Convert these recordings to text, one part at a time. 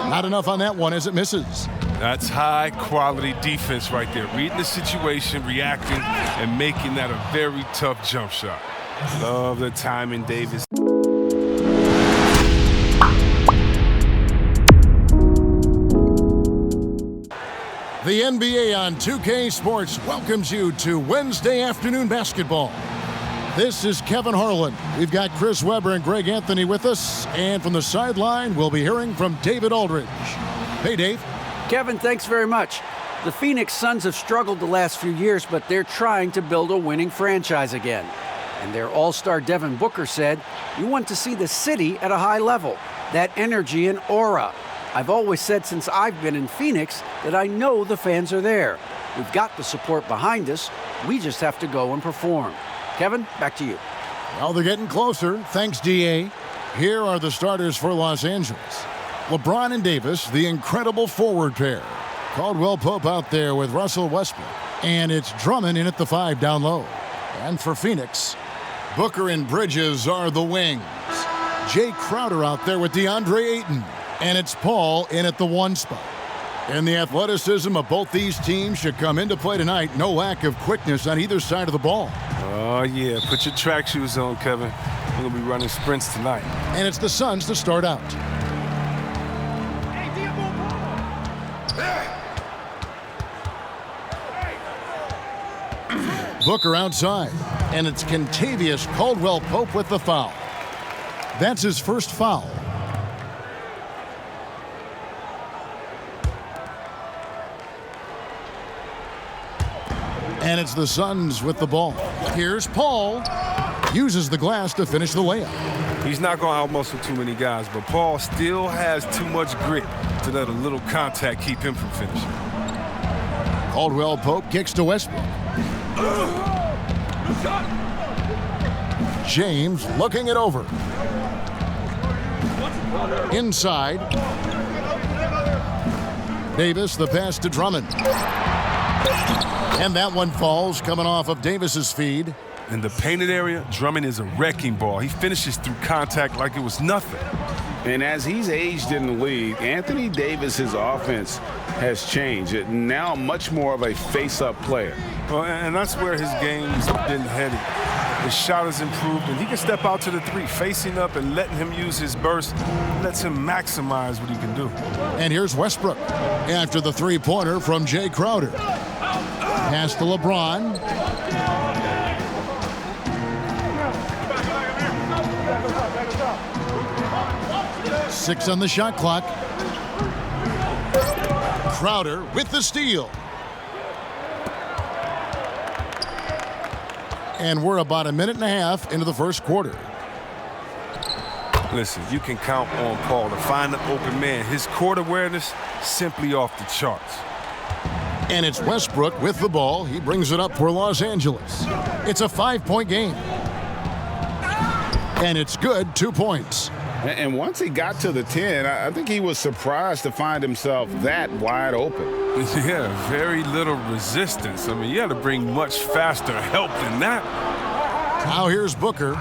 Not enough on that one as it misses. That's high-quality defense right there. Reading the situation, reacting, and making that a very tough jump shot. Love the timing, Davis. The NBA on 2K Sports welcomes you to Wednesday afternoon basketball. This is Kevin Harlan. We've got Chris Webber and Greg Anthony with us. And from the sideline, we'll be hearing from David Aldridge. Hey, Dave. Kevin, thanks very much. The Phoenix Suns have struggled the last few years, but they're trying to build a winning franchise again. And their all-star Devin Booker said, "You want to see the city at a high level, that energy and aura. I've always said since I've been in Phoenix that I know the fans are there. We've got the support behind us. We just have to go and perform." Kevin, back to you. Well, they're getting closer. Thanks, DA. Here are the starters for Los Angeles. LeBron and Davis, the incredible forward pair. Caldwell Pope out there with Russell Westbrook. And it's Drummond in at the 5 down low. And for Phoenix, Booker and Bridges are the wings. Jay Crowder out there with DeAndre Ayton. And it's Paul in at the 1 spot. And the athleticism of both these teams should come into play tonight. No lack of quickness on either side of the ball. Oh, yeah. Put your track shoes on, Kevin. We're going to be running sprints tonight. And it's the Suns to start out. Booker outside. And it's Kentavious Caldwell-Pope with the foul. That's his first foul. And it's the Suns with the ball. Here's Paul. Uses the glass to finish the layup. He's not going to outmuscle too many guys, but Paul still has too much grit to let a little contact keep him from finishing. Caldwell-Pope kicks to Westbrook. James looking it over. Inside. Davis, the pass to Drummond. And that one falls, coming off of Davis's feed. In the painted area, Drummond is a wrecking ball. He finishes through contact like it was nothing. And as he's aged in the league, Anthony Davis's offense has changed. Now much more of a face-up player. Well, and that's where his game's been headed. His shot has improved, and he can step out to the 3, facing up and letting him use his burst. Lets him maximize what he can do. And here's Westbrook after the 3-pointer from Jay Crowder. Pass to LeBron. Six on the shot clock. Crowder with the steal. And we're about a minute and a half into the first quarter. Listen, you can count on Paul to find the open man. His court awareness simply off the charts. And it's Westbrook with the ball. He brings it up for Los Angeles. It's a 5-point game. And it's good, 2 points. And once he got to the 10, I think he was surprised to find himself that wide open. Yeah, very little resistance. I mean, you had to bring much faster help than that. Now here's Booker.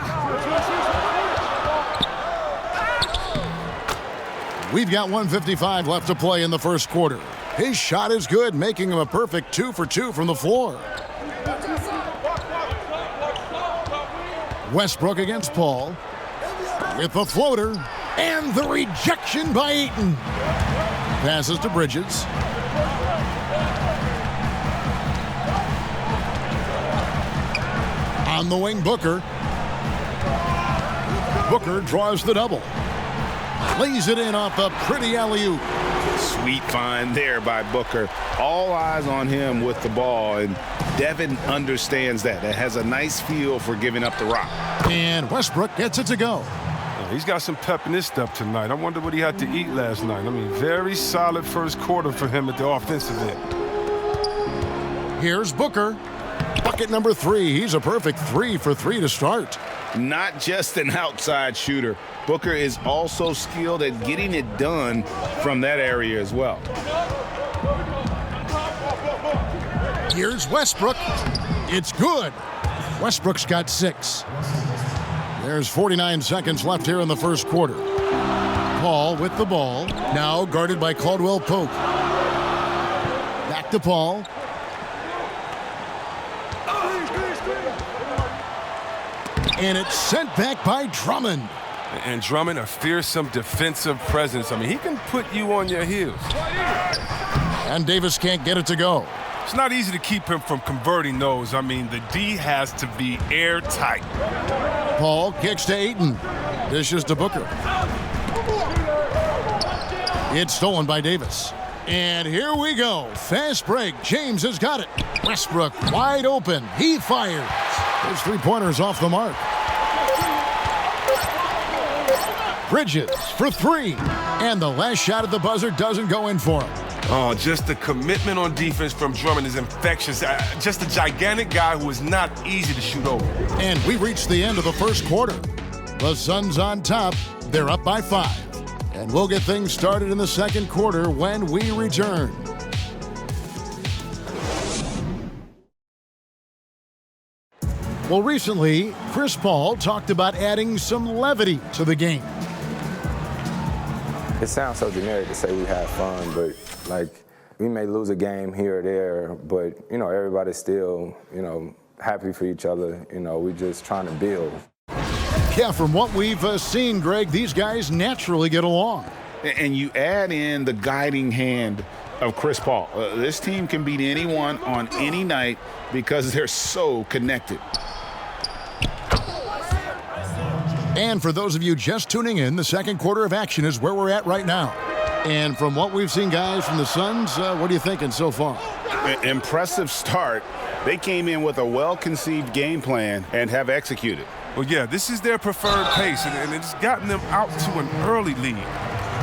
We've got 1:55 left to play in the first quarter. His shot is good, making him a perfect 2 for 2 from the floor. Westbrook against Paul. With the floater. And the rejection by Ayton. Passes to Bridges. On the wing, Booker. Booker draws the double. Lays it in off a pretty alley-oop. Sweet find there by Booker. All eyes on him with the ball, and Devin understands that. That has a nice feel for giving up the rock. And Westbrook gets it to go. He's got some pep in his step tonight. I wonder what he had to eat last night. I mean, very solid first quarter for him at the offensive end. Here's Booker. Bucket number 3. He's a perfect 3 for 3 to start. Not just an outside shooter. Booker is also skilled at getting it done from that area as well. Here's Westbrook. It's good. Westbrook's got 6. There's 49 seconds left here in the first quarter. Paul with the ball. Now guarded by Caldwell Pope. Back to Paul. And it's sent back by Drummond. And Drummond, a fearsome defensive presence. I mean, he can put you on your heels. And Davis can't get it to go. It's not easy to keep him from converting those. I mean, the D has to be airtight. Paul kicks to Ayton. Dishes to Booker. It's stolen by Davis. And here we go. Fast break. James has got it. Westbrook wide open. He fires. His three-pointer's off the mark. Bridges for three. And the last shot at the buzzer doesn't go in for him. Oh, just the commitment on defense from Drummond is infectious. Just a gigantic guy who is not easy to shoot over. And we reached the end of the first quarter. The Suns on top. They're up by 5. And we'll get things started in the second quarter when we return. Well, recently, Chris Paul talked about adding some levity to the game. It sounds so generic to say we have fun, but like we may lose a game here or there, but everybody's still, happy for each other. We're just trying to build. Yeah, from what we've seen, Greg, these guys naturally get along. And you add in the guiding hand of Chris Paul. This team can beat anyone on any night because they're so connected. And for those of you just tuning in, the second quarter of action is where we're at right now. And from what we've seen, guys, from the Suns, what are you thinking so far? Impressive start. They came in with a well-conceived game plan and have executed. Well, yeah, this is their preferred pace, and it's gotten them out to an early lead.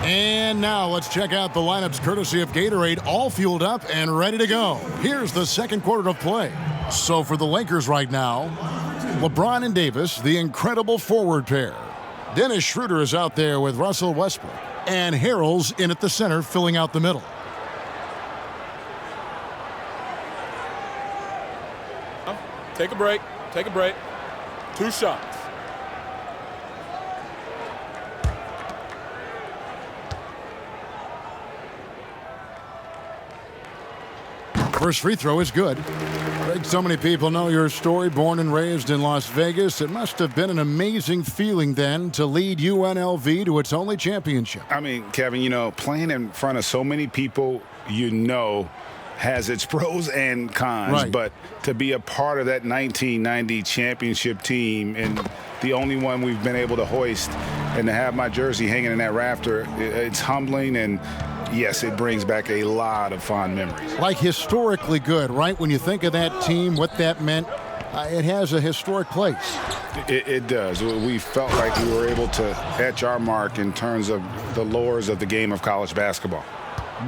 And now let's check out the lineups courtesy of Gatorade, all fueled up and ready to go. Here's the second quarter of play. So for the Lakers right now, LeBron and Davis, the incredible forward pair. Dennis Schroeder is out there with Russell Westbrook. And Harrell's in at the center, filling out the middle. Take a break. Take a break. 2 shots. First free throw is good. Greg, so many people know your story. Born and raised in Las Vegas. It must have been an amazing feeling then to lead UNLV to its only championship. I mean, Kevin, playing in front of so many people has its pros and cons. Right. But to be a part of that 1990 championship team and the only one we've been able to hoist and to have my jersey hanging in that rafter, it's humbling, and yes, it brings back a lot of fond memories. Like historically good, right? When you think of that team, what that meant, it has a historic place. It does. We felt like we were able to etch our mark in terms of the lures of the game of college basketball.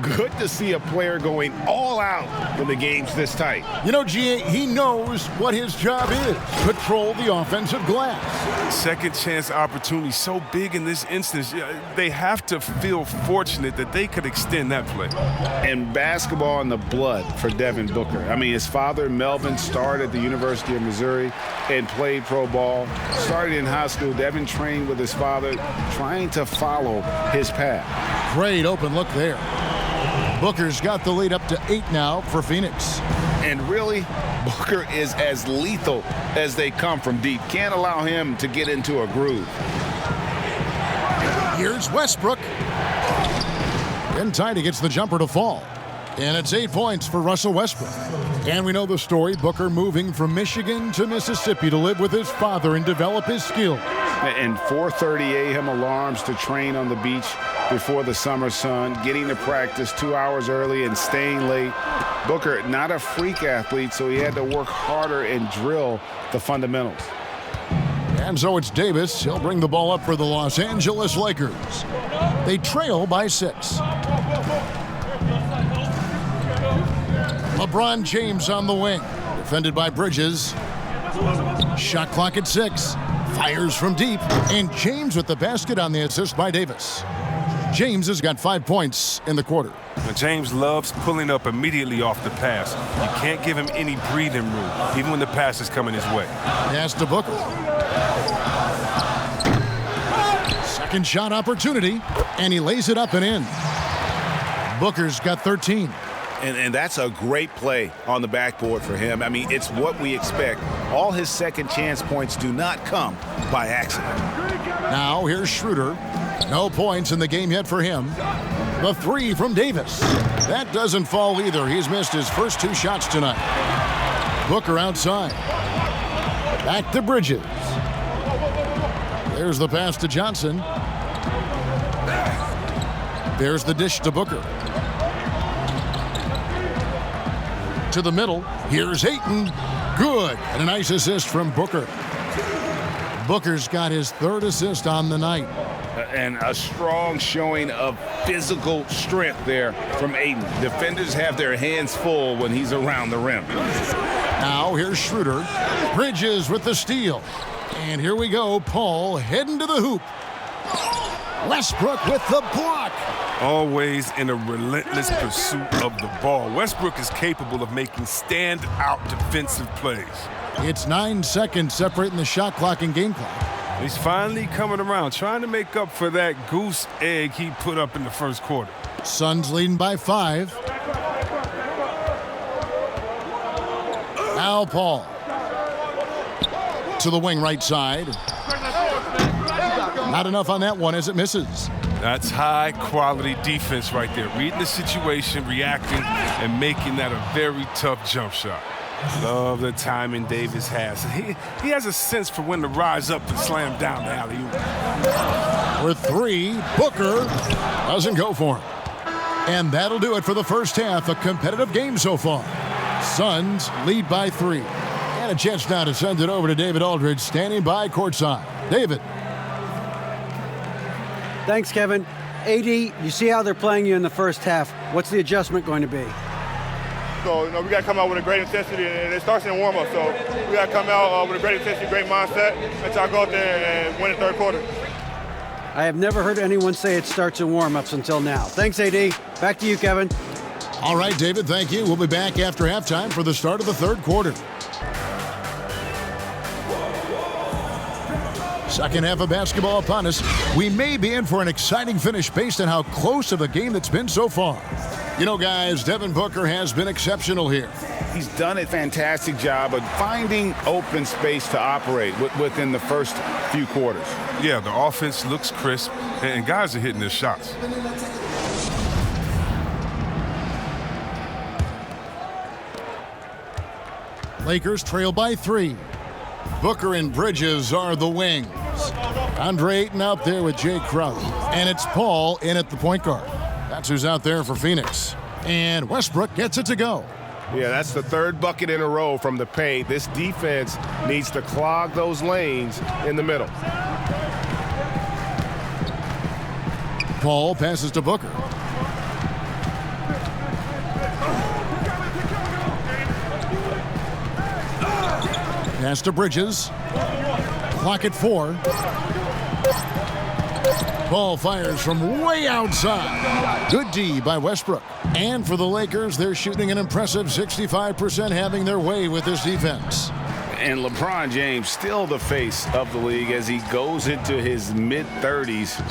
Good to see a player going all out when the game's this tight. GA, he knows what his job is. Control the offensive glass. Second chance opportunity so big in this instance. They have to feel fortunate that they could extend that play. And basketball in the blood for Devin Booker. I mean, his father, Melvin, started at the University of Missouri and played pro ball. Started in high school. Devin trained with his father, trying to follow his path. Great open look there. Booker's got the lead up to 8 now for Phoenix. And really, Booker is as lethal as they come from deep. Can't allow him to get into a groove. Here's Westbrook. In time, he gets the jumper to fall. And it's 8 points for Russell Westbrook. And we know the story, Booker moving from Michigan to Mississippi to live with his father and develop his skills. And 4:30 a.m. alarms to train on the beach before the summer sun, getting to practice 2 hours early and staying late. Booker, not a freak athlete, so he had to work harder and drill the fundamentals. And so it's Davis. He'll bring the ball up for the Los Angeles Lakers. They trail by 6. LeBron James on the wing. Defended by Bridges. Shot clock at 6. Fires from deep. And James with the basket on the assist by Davis. James has got 5 points in the quarter. James loves pulling up immediately off the pass. You can't give him any breathing room, even when the pass is coming his way. Pass to Booker. Second shot opportunity, and he lays it up and in. Booker's got 13. And that's a great play on the backboard for him. I mean, it's what we expect. All his second chance points do not come by accident. Now here's Schroeder. No points in the game yet for him. The three from Davis. That doesn't fall either. He's missed his first 2 shots tonight. Booker outside. Back to Bridges. There's the pass to Johnson. There's the dish to Booker. To the middle. Here's Ayton. Good. And a nice assist from Booker. Booker's got his 3rd assist on the night. And a strong showing of physical strength there from Ayton. Defenders have their hands full when he's around the rim. Now here's Schroeder. Bridges with the steal. And here we go. Paul heading to the hoop. Westbrook with the block. Always in a relentless pursuit of the ball. Westbrook is capable of making stand-out defensive plays. It's 9 seconds separating the shot clock and game clock. He's finally coming around, trying to make up for that goose egg he put up in the first quarter. Suns leading by 5. Now Paul. To the wing right side. Not enough on that one as it misses. That's high-quality defense right there. Reading the situation, reacting, and making that a very tough jump shot. Love the timing Davis has. He has a sense for when to rise up and slam down the alley-oop. With 3, Booker doesn't go for him. And that'll do it for the first half. A competitive game so far. Suns lead by 3. And a chance now to send it over to David Aldridge, standing by courtside. David. Thanks, Kevin. AD, you see how they're playing you in the first half. What's the adjustment going to be? So, we got to come out with a great intensity, and it starts in warm-up. So we got to come out with a great intensity, great mindset, and try to go out there and win the third quarter. I have never heard anyone say it starts in warm-ups until now. Thanks, AD. Back to you, Kevin. All right, David, thank you. We'll be back after halftime for the start of the third quarter. Second half of basketball upon us. We may be in for an exciting finish based on how close of a game that's been so far. You know, guys, Devin Booker has been exceptional here. He's done a fantastic job of finding open space to operate within the first few quarters. Yeah, the offense looks crisp, and guys are hitting their shots. Lakers trail by 3. Booker and Bridges are the wings. Andre Ayton out there with Jay Crowder. And it's Paul in at the point guard. That's who's out there for Phoenix. And Westbrook gets it to go. Yeah, that's the 3rd bucket in a row from the paint. This defense needs to clog those lanes in the middle. Paul passes to Booker. Pass to Bridges. Clock at 4. Ball fires from way outside. Good D by Westbrook. And for the Lakers, they're shooting an impressive 65%, having their way with this defense. And LeBron James still the face of the league as he goes into his mid-30s.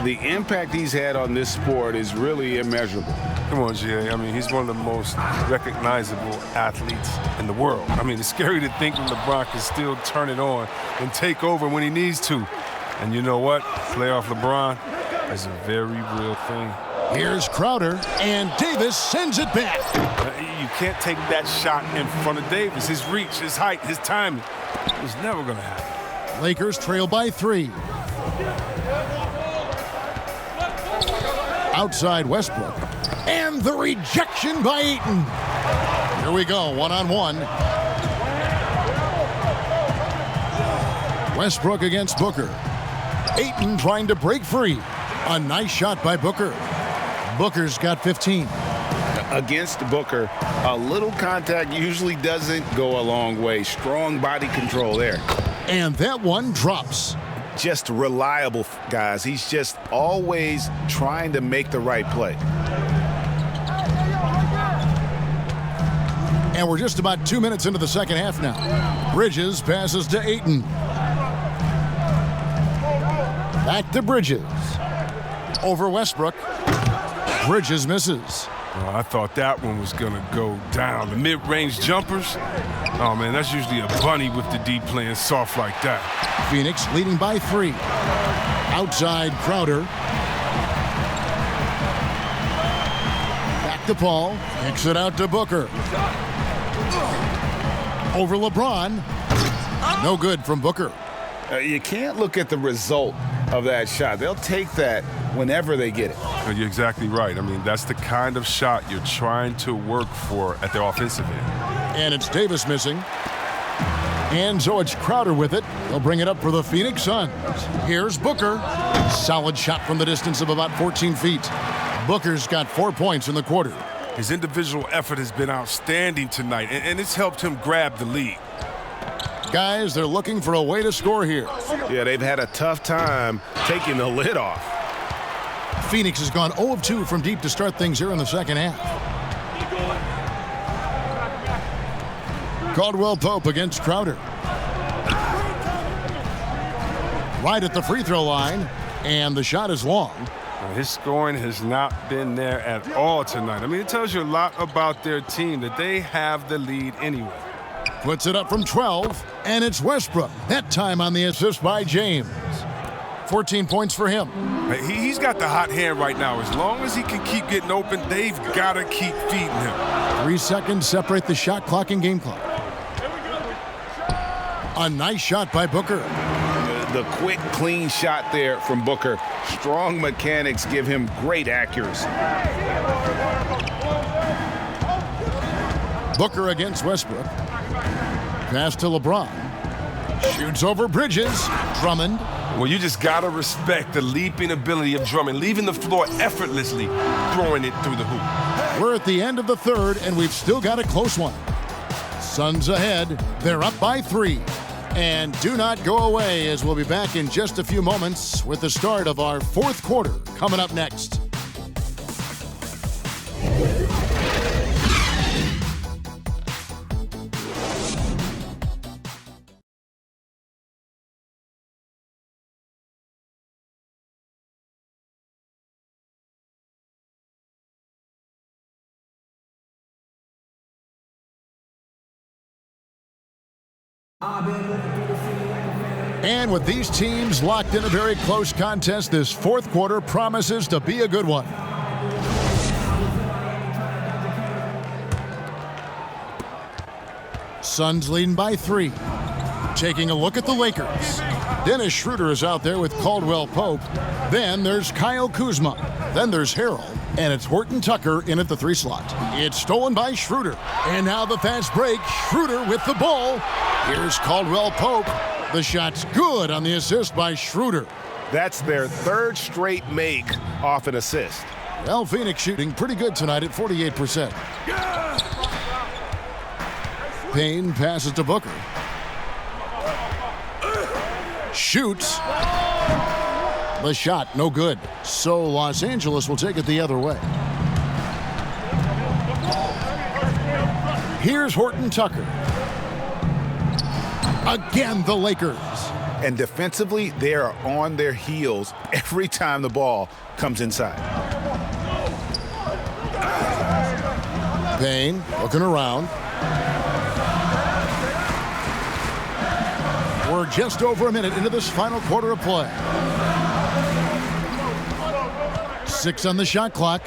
The impact he's had on this sport is really immeasurable. Come on, Jay. I mean, he's one of the most recognizable athletes in the world. I mean, it's scary to think that LeBron can still turn it on and take over when he needs to. And you know what? Playoff LeBron is a very real thing. Here's Crowder, and Davis sends it back. You can't take that shot in front of Davis. His reach, his height, his timing. It was never going to happen. Lakers trail by 3. Outside Westbrook. And the rejection by Ayton. Here we go, one-on-one. Westbrook against Booker. Ayton trying to break free. A nice shot by Booker. Booker's got 15. Against Booker, a little contact usually doesn't go a long way. Strong body control there. And that one drops. Just reliable, guys. He's just always trying to make the right play. And we're just about 2 minutes into the second half now. Bridges passes to Ayton. Back to Bridges. Over Westbrook. Bridges misses. Oh, I thought that one was going to go down. The mid-range jumpers, oh, man, that's usually a bunny with the D playing soft like that. Phoenix leading by 3. Outside Crowder. Back to Paul. Kicks it out to Booker. Over LeBron. No good from Booker. You can't look at the result of that shot. They'll take that whenever they get it. You're exactly right. I mean, that's the kind of shot you're trying to work for at the offensive end. And it's Davis missing. And so it's Crowder with it. They'll bring it up for the Phoenix Suns. Here's Booker. Solid shot from the distance of about 14 feet. Booker's got 4 points in the quarter. His individual effort has been outstanding tonight, and it's helped him grab the lead. Guys, they're looking for a way to score here. Yeah, they've had a tough time taking the lid off. Phoenix has gone 0 of 2 from deep to start things here in the second half. Caldwell Pope against Crowder. Right at the free throw line, and the shot is long. His scoring has not been there at all tonight. I mean, it tells you a lot about their team that they have the lead anyway. Puts it up from 12, and it's Westbrook. That time on the assist by James. 14 points for him. He's got the hot hand right now. As long as he can keep getting open, they've got to keep feeding him. 3 seconds separate the shot clock and game clock. A nice shot by Booker. The quick, clean shot there from Booker. Strong mechanics give him great accuracy. Booker against Westbrook. Pass to LeBron. Shoots over Bridges. Drummond. Well, you just got to respect the leaping ability of Drummond, leaving the floor effortlessly, throwing it through the hoop. We're at the end of the third, and we've still got a close one. Suns ahead. They're up by 3. And do not go away, as we'll be back in just a few moments with the start of our fourth quarter coming up next. And with these teams locked in a very close contest, this fourth quarter promises to be a good one. Suns leading by 3. Taking a look at the Lakers. Dennis Schroeder is out there with Caldwell Pope. Then there's Kyle Kuzma. Then there's Harrell. And it's Horton Tucker in at the 3 slot. It's stolen by Schroeder. And now the fast break. Schroeder with the ball. Here's Caldwell Pope. The shot's good on the assist by Schroeder. That's their 3rd straight make off an assist. Well, Phoenix shooting pretty good tonight at 48%. Payne passes to Booker. Shoots. The shot, no good. So Los Angeles will take it the other way. Here's Horton Tucker. Again, the Lakers. And defensively, they are on their heels every time the ball comes inside. Payne looking around. We're just over a minute into this final quarter of play. 6 on the shot clock.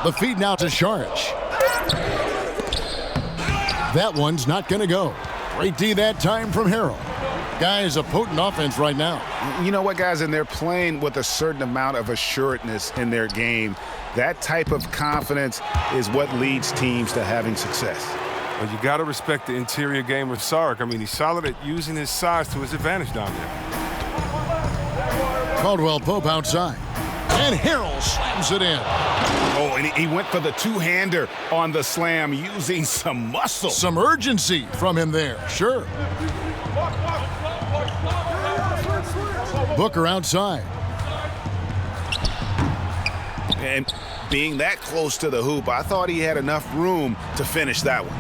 The feed now to Saric. That one's not going to go. Great D that time from Harrell. Guys, a potent offense right now. You know what, guys? And they're playing with a certain amount of assuredness in their game. That type of confidence is what leads teams to having success. Well, you got to respect the interior game of Saric. I mean, he's solid at using his size to his advantage down there. Caldwell Pope outside. And Harrell slams it in. Oh, and he went for the two-hander on the slam using some muscle. Some urgency from him there, sure. Booker outside. And being that close to the hoop, I thought he had enough room to finish that one.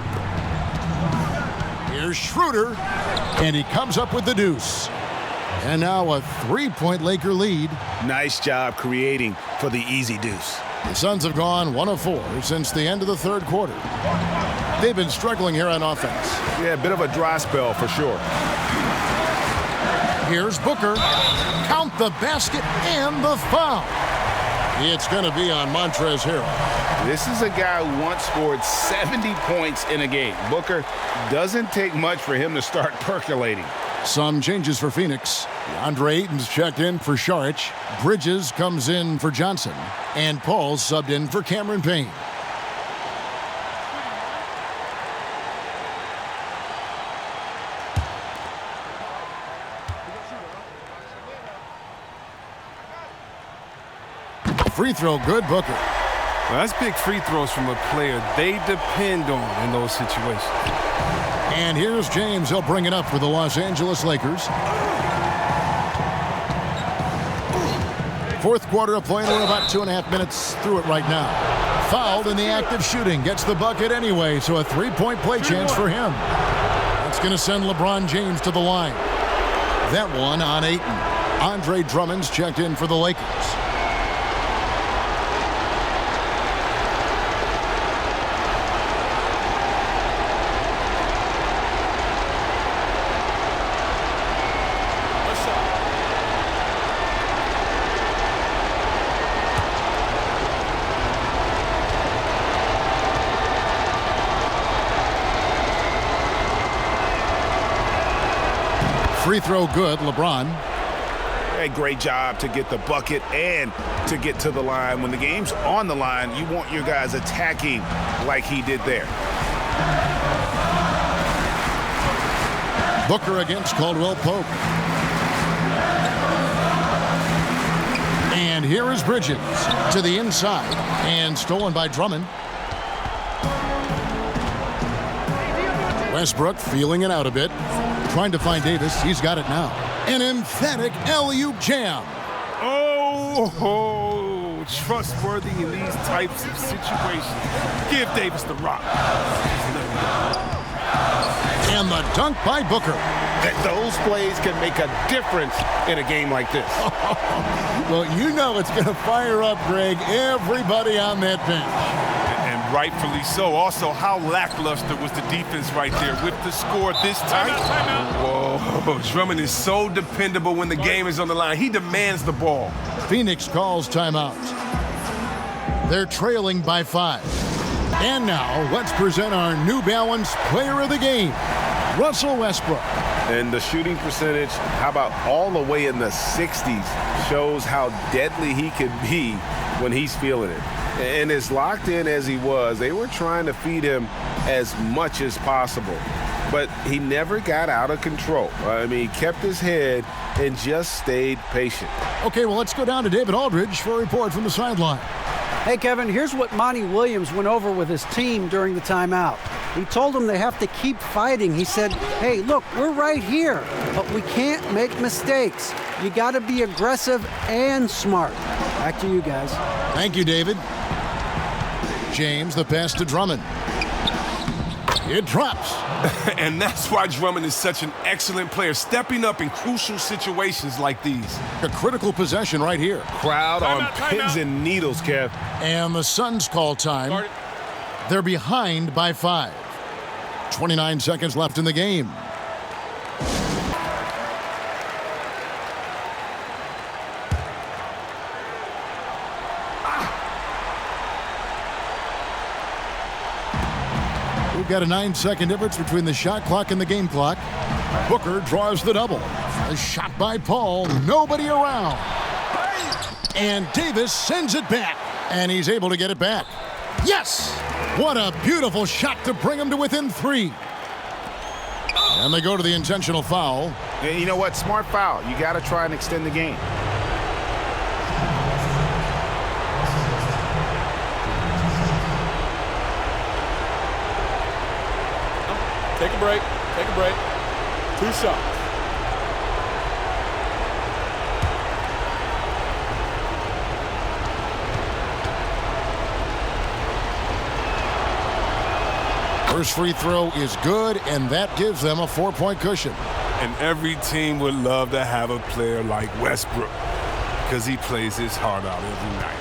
Here's Schroeder, and he comes up with the deuce. And now a 3-point Laker lead. Nice job creating for the easy deuce. The Suns have gone 1 of 4 since the end of the third quarter. They've been struggling here on offense. Yeah, a bit of a dry spell for sure. Here's Booker. Count the basket and the foul. It's going to be on Montrezl Harrell. This is a guy who once scored 70 points in a game. Booker, doesn't take much for him to start percolating. Some changes for Phoenix. DeAndre Ayton's checked in for Saric. Bridges comes in for Johnson. And Paul's subbed in for Cameron Payne. Free throw good, Booker. Well, that's big free throws from a player they depend on in those situations. And here's James. He'll bring it up for the Los Angeles Lakers. Fourth quarter of play. We're about 2.5 minutes through it right now. Fouled in the act of shooting. Gets the bucket anyway, so a three-point play chance for him. That's going to send LeBron James to the line. That one on Ayton. Andre Drummond's checked in for the Lakers. Free throw good, LeBron. Hey, great job to get the bucket and to get to the line. When the game's on the line, you want your guys attacking like he did there. Booker against Caldwell Pope. And here is Bridges to the inside and stolen by Drummond. Westbrook feeling it out a bit. Trying to find Davis. He's got it now. An emphatic alley-oop jam. Oh, trustworthy in these types of situations. Give Davis the rock. And the dunk by Booker. Those plays can make a difference in a game like this. Well, you know it's going to fire up, Greg, everybody on that bench. Rightfully so. Also, how lackluster was the defense right there with the score this tight? Whoa, Drummond is so dependable when the game is on the line. He demands the ball. Phoenix calls timeout. They're trailing by 5. And now, let's present our New Balance Player of the Game, Russell Westbrook. And the shooting percentage, how about all the way in the 60s, shows how deadly he can be when he's feeling it. And as locked in as he was, they were trying to feed him as much as possible. But he never got out of control. I mean, he kept his head and just stayed patient. Okay, well, let's go down to David Aldridge for a report from the sideline. Hey, Kevin, here's what Monty Williams went over with his team during the timeout. He told them they have to keep fighting. He said, hey, look, we're right here, but we can't make mistakes. You got to be aggressive and smart. Back to you guys. Thank you, David. James, the pass to Drummond. It drops. And that's why Drummond is such an excellent player, stepping up in crucial situations like these. A critical possession right here. Crowd on pins and needles, Kev. And the Suns call time. They're behind by 5. 29 seconds left in the game. We've got a 9-second difference between the shot clock and the game clock. Booker draws the double. A shot by Paul. Nobody around. And Davis sends it back. And he's able to get it back. Yes! What a beautiful shot to bring him to within 3. And they go to the intentional foul. And you know what? Smart foul. You got to try and extend the game. Take a break. Take a break. 2 shots. First free throw is good, and that gives them a 4-point cushion. And every team would love to have a player like Westbrook because he plays his heart out every night.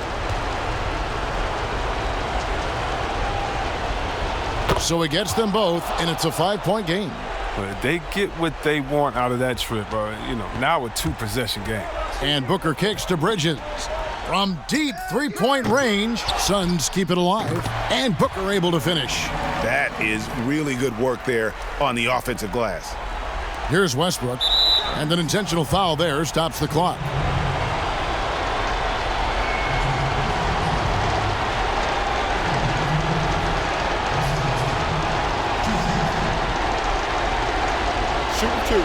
So he gets them both, and it's a 5-point game. But they get what they want out of that trip, now a 2-possession game. And Booker kicks to Bridges. From deep three-point range, Suns keep it alive, and Booker able to finish. That is really good work there on the offensive glass. Here's Westbrook, and an intentional foul there stops the clock. Shoot 2.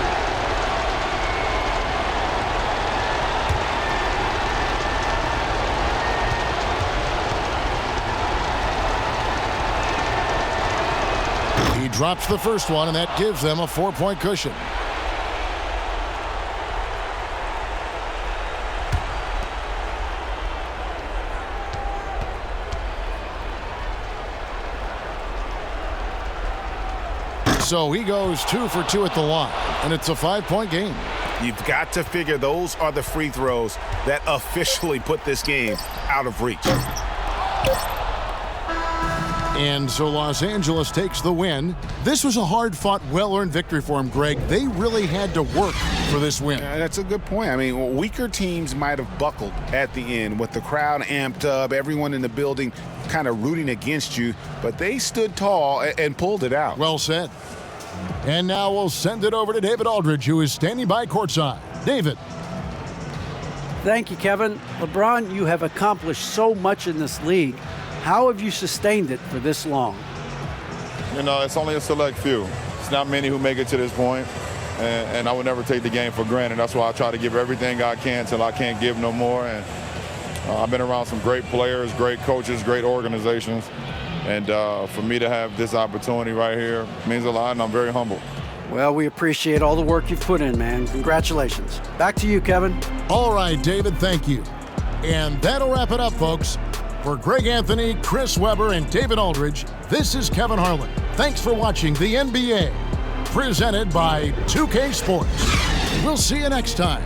He drops the first one, and that gives them a 4-point cushion. So he goes 2 for 2 at the line, and it's a 5-point game. You've got to figure those are the free throws that officially put this game out of reach. And so Los Angeles takes the win. This was a hard-fought, well-earned victory for them, Greg. They really had to work for this win. That's a good point. I mean, weaker teams might have buckled at the end with the crowd amped up, everyone in the building kind of rooting against you, but they stood tall and pulled it out. Well said. And now we'll send it over to David Aldridge, who is standing by courtside. David. Thank you, Kevin. LeBron, you have accomplished so much in this league. How have you sustained it for this long? It's only a select few. It's not many who make it to this point, and I would never take the game for granted. That's why I try to give everything I can till I can't give no more. And I've been around some great players, great coaches, great organizations. And for me to have this opportunity right here means a lot, and I'm very humbled. Well, we appreciate all the work you've put in, man. Congratulations. Back to you, Kevin. All right, David, thank you. And that'll wrap it up, folks. For Greg Anthony, Chris Webber, and David Aldridge, this is Kevin Harlan. Thanks for watching the NBA, presented by 2K Sports. We'll see you next time.